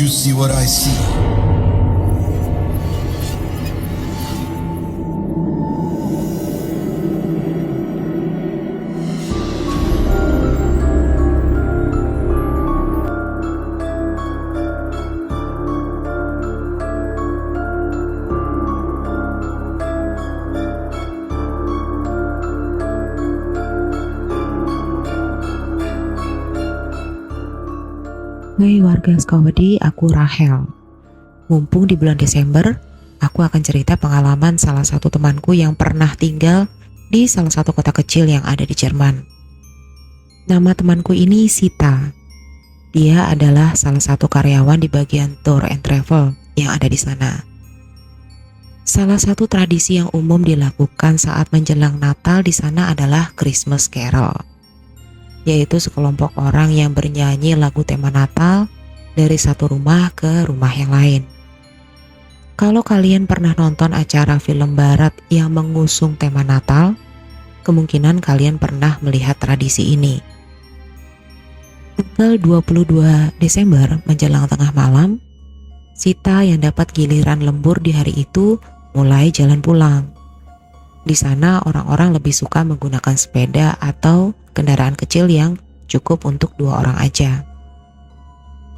see what I see? Hai warga Sukawedi, aku Rahel. Mumpung di bulan Desember, aku akan cerita pengalaman salah satu temanku yang pernah tinggal di salah satu kota kecil yang ada di Jerman. Nama temanku ini Sita. Dia adalah salah satu karyawan di bagian tour and travel yang ada di sana. Salah satu tradisi yang umum dilakukan saat menjelang Natal di sana adalah Christmas Carol, yaitu sekelompok orang yang bernyanyi lagu tema Natal dari satu rumah ke rumah yang lain. Kalau kalian pernah nonton acara film barat yang mengusung tema Natal, kemungkinan kalian pernah melihat tradisi ini. Tanggal 22 Desember menjelang tengah malam, Sita yang dapat giliran lembur di hari itu mulai jalan pulang. Di sana orang-orang lebih suka menggunakan sepeda atau kendaraan kecil yang cukup untuk 2 orang aja.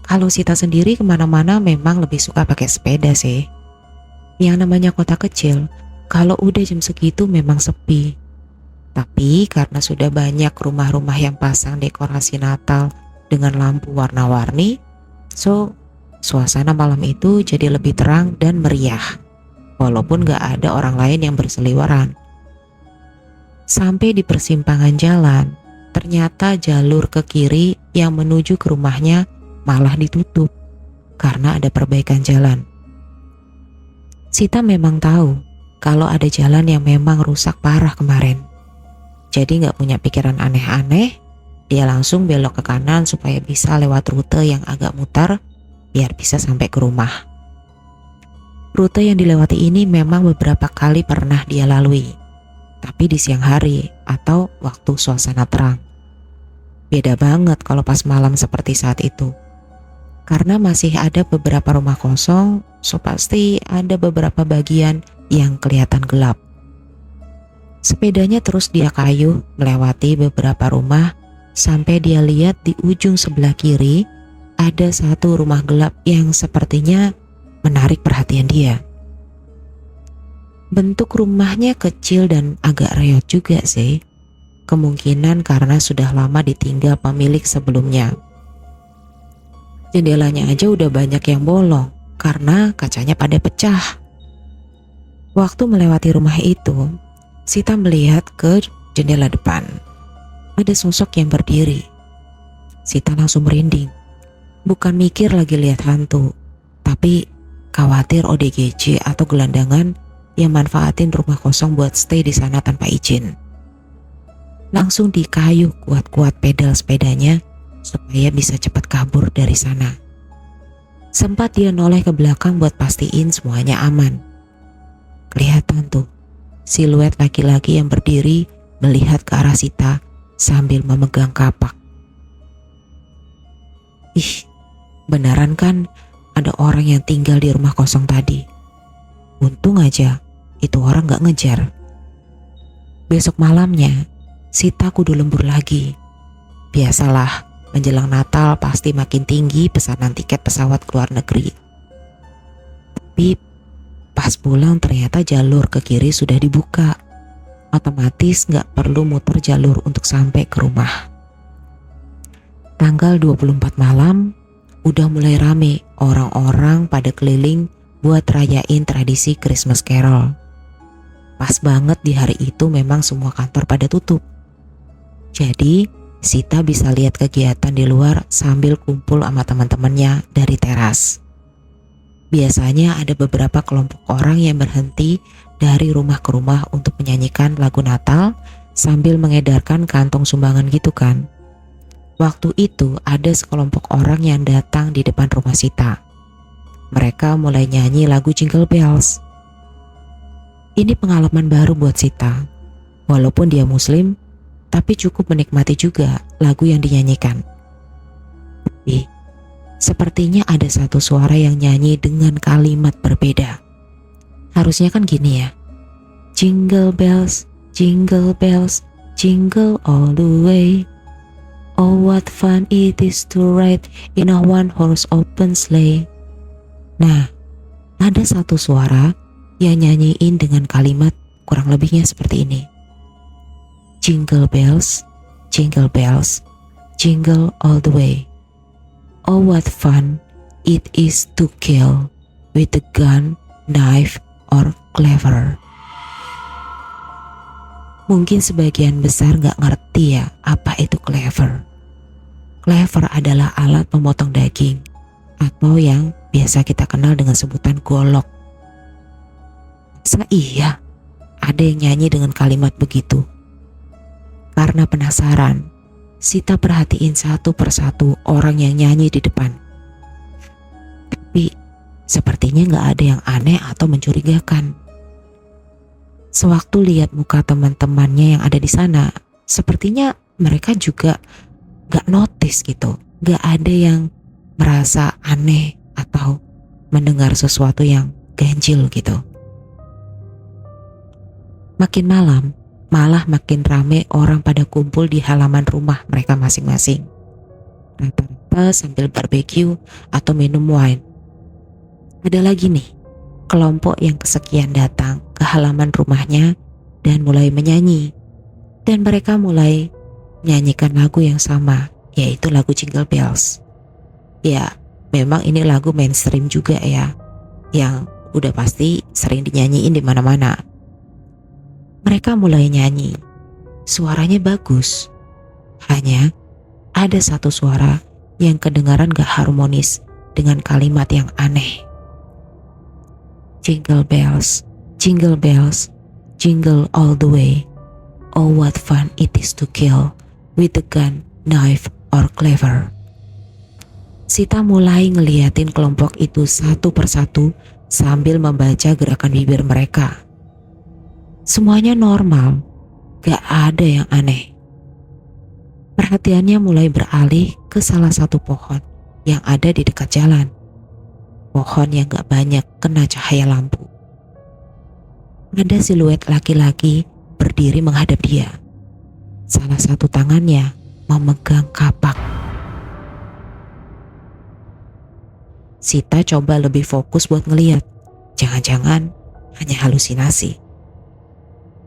Kalau Sita sendiri kemana-mana memang lebih suka pakai sepeda sih. Yang namanya kota kecil, kalau udah jam segitu memang sepi. Tapi karena sudah banyak rumah-rumah yang pasang dekorasi Natal dengan lampu warna-warni, so suasana malam itu jadi lebih terang dan meriah. Walaupun gak ada orang lain yang berseliweran. Sampai di persimpangan jalan, ternyata jalur ke kiri yang menuju ke rumahnya malah ditutup karena ada perbaikan jalan. Sita memang tahu kalau ada jalan yang memang rusak parah kemarin. Jadi gak punya pikiran aneh-aneh, dia langsung belok ke kanan supaya bisa lewat rute yang agak mutar biar bisa sampai ke rumah. Rute yang dilewati ini memang beberapa kali pernah dia lalui, tapi di siang hari atau waktu suasana terang. Beda banget kalau pas malam seperti saat itu. Karena masih ada beberapa rumah kosong, so pasti ada beberapa bagian yang kelihatan gelap. Sepedanya terus dia kayuh melewati beberapa rumah sampai dia lihat di ujung sebelah kiri ada satu rumah gelap yang sepertinya menarik perhatian dia. Bentuk rumahnya kecil dan agak reot juga sih. Kemungkinan karena sudah lama ditinggal pemilik sebelumnya. Jendelanya aja udah banyak yang bolong karena kacanya pada pecah. Waktu melewati rumah itu, Sita melihat ke jendela depan. Ada sosok yang berdiri. Sita langsung merinding. Bukan mikir lagi lihat hantu, tapi khawatir ODGJ atau gelandangan yang manfaatin rumah kosong buat stay di sana tanpa izin. Langsung dikayuh kuat-kuat pedal sepedanya supaya bisa cepat kabur dari sana. Sempat dia noleh ke belakang buat pastiin semuanya aman. Kelihatan tuh siluet laki-laki yang berdiri melihat ke arah Sita sambil memegang kapak. Ih, beneran kan ada orang yang tinggal di rumah kosong tadi. Untung aja itu orang gak ngejar. Besok malamnya Sita kudu lembur lagi. Biasalah, menjelang Natal pasti makin tinggi pesanan tiket pesawat ke luar negeri. Tapi pas pulang ternyata jalur ke kiri sudah dibuka. Otomatis gak perlu muter jalur untuk sampai ke rumah. Tanggal 24 malam udah mulai rame orang-orang pada keliling buat rayain tradisi Christmas Carol. Pas banget di hari itu memang semua kantor pada tutup. Jadi Sita bisa lihat kegiatan di luar sambil kumpul sama teman-temannya dari teras. Biasanya ada beberapa kelompok orang yang berhenti dari rumah ke rumah untuk menyanyikan lagu Natal sambil mengedarkan kantong sumbangan gitu kan. Waktu itu ada sekelompok orang yang datang di depan rumah Sita. Mereka mulai nyanyi lagu Jingle Bells. Ini pengalaman baru buat Sita. Walaupun dia muslim, tapi cukup menikmati juga lagu yang dinyanyikan. Tapi Sepertinya ada satu suara yang nyanyi dengan kalimat berbeda. Harusnya kan gini ya. Jingle bells, jingle all the way. Oh, what fun it is to ride in a one-horse open sleigh. Nah, ada satu suara yang nyanyiin dengan kalimat kurang lebihnya seperti ini. Jingle bells, jingle all the way. Oh, what fun it is to kill with a gun, knife, or cleaver. Mungkin sebagian besar gak ngerti ya apa itu cleaver. Cleaver adalah alat pemotong daging atau yang biasa kita kenal dengan sebutan golok. Iya, ada yang nyanyi dengan kalimat begitu. Karena penasaran, Sita perhatiin satu persatu orang yang nyanyi di depan. Tapi sepertinya gak ada yang aneh atau mencurigakan. Sewaktu lihat muka teman-temannya yang ada di sana, sepertinya mereka juga gak notice gitu. Gak ada yang merasa aneh atau mendengar sesuatu yang ganjil gitu. Makin malam, malah makin rame orang pada kumpul di halaman rumah mereka masing-masing. Rata-rata sambil barbecue atau minum wine. Ada lagi nih, kelompok yang kesekian datang ke halaman rumahnya dan mulai menyanyi. Dan mereka mulai menyanyikan lagu yang sama, yaitu lagu Jingle Bells. Ya, memang ini lagu mainstream juga ya, yang udah pasti sering dinyanyiin di mana-mana. Mereka mulai nyanyi, suaranya bagus. Hanya ada satu suara yang kedengaran gak harmonis dengan kalimat yang aneh. Jingle bells, jingle all the way. Oh, what fun it is to kill with a gun, knife, or cleaver. Sita mulai ngeliatin kelompok itu satu persatu sambil membaca gerakan bibir mereka. Semuanya normal, gak ada yang aneh. Perhatiannya mulai beralih ke salah satu pohon yang ada di dekat jalan. Pohon yang gak banyak kena cahaya lampu. Ada siluet laki-laki berdiri menghadap dia. Salah satu tangannya memegang kapak. Sita coba lebih fokus buat ngeliat. Jangan-jangan hanya halusinasi.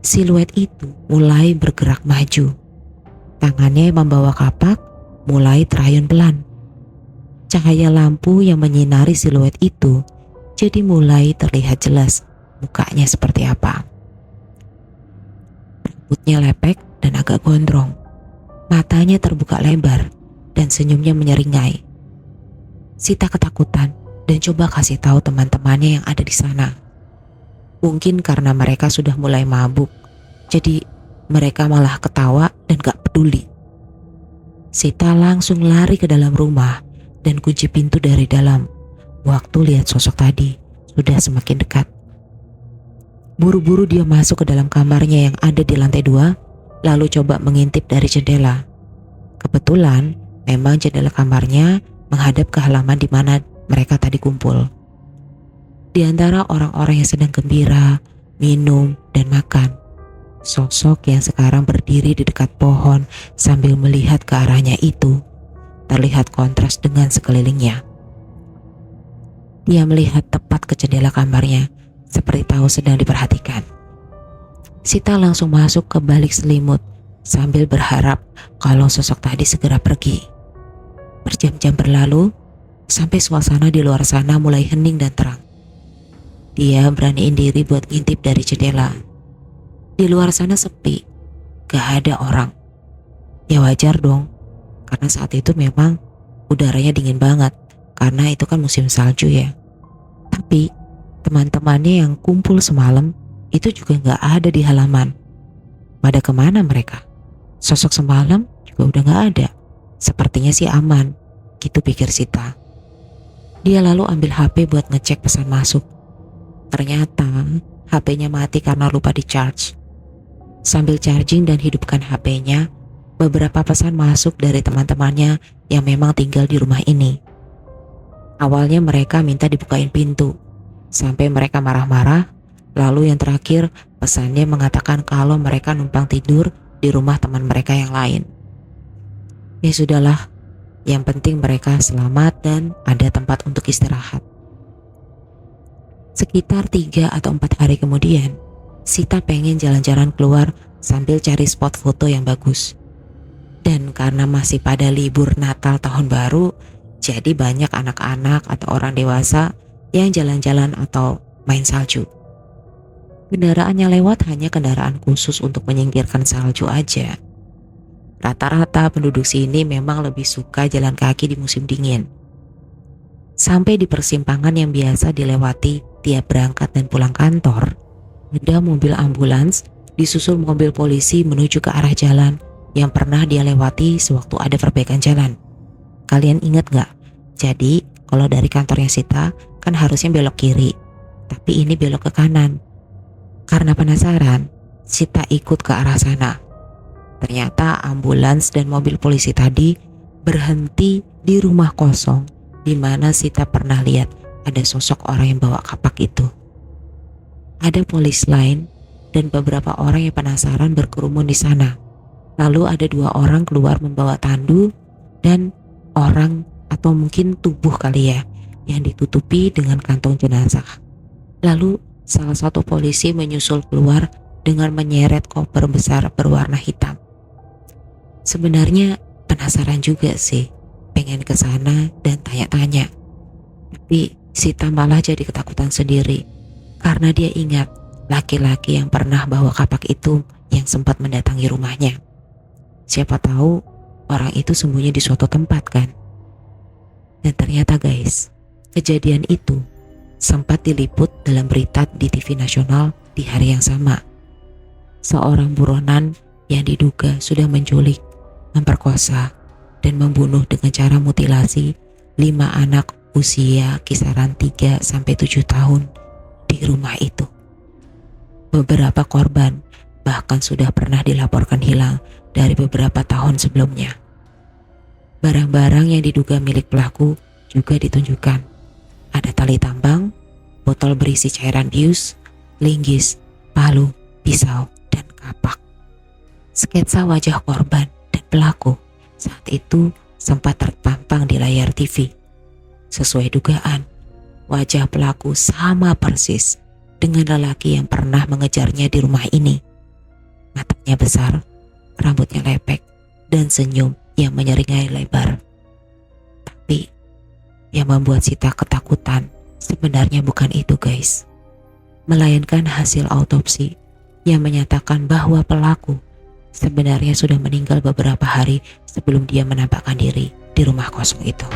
Siluet itu mulai bergerak maju. Tangannya yang membawa kapak mulai terayun pelan. Cahaya lampu yang menyinari siluet itu jadi mulai terlihat jelas mukanya seperti apa. Rambutnya lepek dan agak gondrong. Matanya terbuka lebar dan senyumnya menyeringai. Sita ketakutan dan coba kasih tahu teman-temannya yang ada di sana. Mungkin karena mereka sudah mulai mabuk, jadi mereka malah ketawa dan gak peduli. Sita langsung lari ke dalam rumah dan kunci pintu dari dalam. Waktu lihat sosok tadi sudah semakin dekat. Buru-buru dia masuk ke dalam kamarnya yang ada di lantai 2, lalu coba mengintip dari jendela. Kebetulan memang jendela kamarnya menghadap ke halaman di mana mereka tadi kumpul. Di antara orang-orang yang sedang gembira, minum, dan makan, sosok yang sekarang berdiri di dekat pohon sambil melihat ke arahnya itu terlihat kontras dengan sekelilingnya. Dia melihat tepat ke jendela kamarnya, seperti tahu sedang diperhatikan. Sita langsung masuk ke balik selimut sambil berharap kalau sosok tadi segera pergi. Berjam-jam berlalu, sampai suasana di luar sana mulai hening dan terang. Dia beraniin diri buat ngintip dari jendela. Di luar sana sepi, gak ada orang. Ya wajar dong, karena saat itu memang udaranya dingin banget, karena itu kan musim salju ya. Tapi teman-temannya yang kumpul semalam itu juga gak ada di halaman. Pada kemana mereka? Sosok semalam juga udah gak ada. Sepertinya sih aman, gitu pikir Sita. Dia lalu ambil HP buat ngecek pesan masuk. Ternyata HP-nya mati karena lupa di-charge. Sambil charging dan hidupkan HP-nya, beberapa pesan masuk dari teman-temannya yang memang tinggal di rumah ini. Awalnya mereka minta dibukain pintu, sampai mereka marah-marah. Lalu yang terakhir, pesannya mengatakan kalau mereka numpang tidur di rumah teman mereka yang lain. Ya sudahlah, yang penting mereka selamat dan ada tempat untuk istirahat. Sekitar 3 atau 4 hari kemudian, Sita pengen jalan-jalan keluar sambil cari spot foto yang bagus. Dan karena masih pada libur Natal tahun baru, jadi banyak anak-anak atau orang dewasa yang jalan-jalan atau main salju. Kendaraan yang lewat hanya kendaraan khusus untuk menyingkirkan salju aja. Rata-rata penduduk sini memang lebih suka jalan kaki di musim dingin. Sampai di persimpangan yang biasa dilewati tiap berangkat dan pulang kantor, ada mobil ambulans disusul mobil polisi menuju ke arah jalan yang pernah dia lewati sewaktu ada perbaikan jalan. Kalian ingat gak? Jadi kalau dari kantornya Sita kan harusnya belok kiri, tapi ini belok ke kanan. Karena penasaran, Sita ikut ke arah sana. Ternyata ambulans dan mobil polisi tadi berhenti di rumah kosong di mana Sita pernah lihat ada sosok orang yang bawa kapak itu. Ada polis lain dan beberapa orang yang penasaran berkerumun di sana. Lalu ada 2 orang keluar membawa tandu dan orang atau mungkin tubuh kali ya yang ditutupi dengan kantong jenazah. Lalu salah satu polisi menyusul keluar dengan menyeret koper besar berwarna hitam. Sebenarnya penasaran juga sih, pengen ke sana dan tanya-tanya. Tapi Sita malah jadi ketakutan sendiri karena dia ingat laki-laki yang pernah bawa kapak itu yang sempat mendatangi rumahnya. Siapa tahu orang itu sembunyi di suatu tempat kan. Dan ternyata guys, kejadian itu sempat diliput dalam berita di TV nasional di hari yang sama. Seorang buronan yang diduga sudah menculik, memperkosa, dan membunuh dengan cara mutilasi 5 anak usia kisaran 3-7 tahun di rumah itu. Beberapa korban bahkan sudah pernah dilaporkan hilang dari beberapa tahun sebelumnya. Barang-barang yang diduga milik pelaku juga ditunjukkan. Ada tali tambang, botol berisi cairan bius, linggis, palu, pisau, dan kapak. Sketsa wajah korban dan pelaku saat itu sempat terpampang di layar TV. Sesuai dugaan, wajah pelaku sama persis dengan lelaki yang pernah mengejarnya di rumah ini. Matanya besar, rambutnya lepek, dan senyum yang menyeringai lebar. Tapi yang membuat Sita ketakutan sebenarnya bukan itu guys, melainkan hasil autopsi yang menyatakan bahwa pelaku sebenarnya sudah meninggal beberapa hari sebelum dia menampakkan diri di rumah kosong itu.